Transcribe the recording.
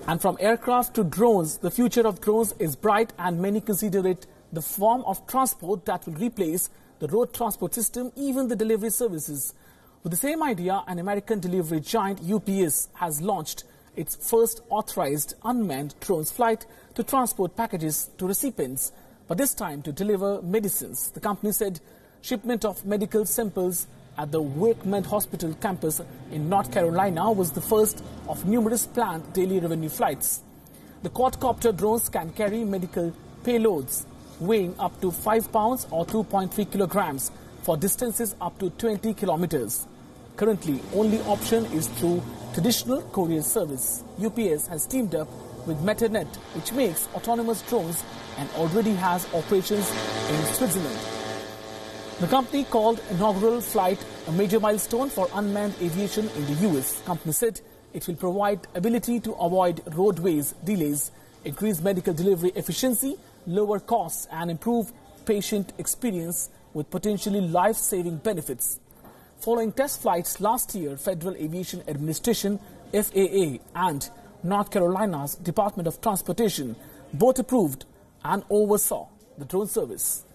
And from aircraft to drones, the future of drones is bright, and many consider it the form of transport that will replace the road transport system, even the delivery services. With the same idea, an American delivery giant UPS has launched its first authorized unmanned drones flight to transport packages to recipients, but this time to deliver medicines. The company said shipment of medical samples at the WakeMed hospital campus in North Carolina was the first of numerous planned daily revenue flights. The quadcopter drones can carry medical payloads weighing up to 5 pounds or 2.3 kilograms for distances up to 20 kilometers. Currently, only option is through traditional courier service. UPS has teamed up with Metanet, which makes autonomous drones and already has operations in Switzerland. The company called inaugural flight a major milestone for unmanned aviation in the US. The company said it will provide ability to avoid roadways delays, increase medical delivery efficiency, lower costs and improve patient experience with potentially life-saving benefits. Following test flights last year, Federal Aviation Administration (FAA) and North Carolina's Department of Transportation both approved and oversaw the drone service.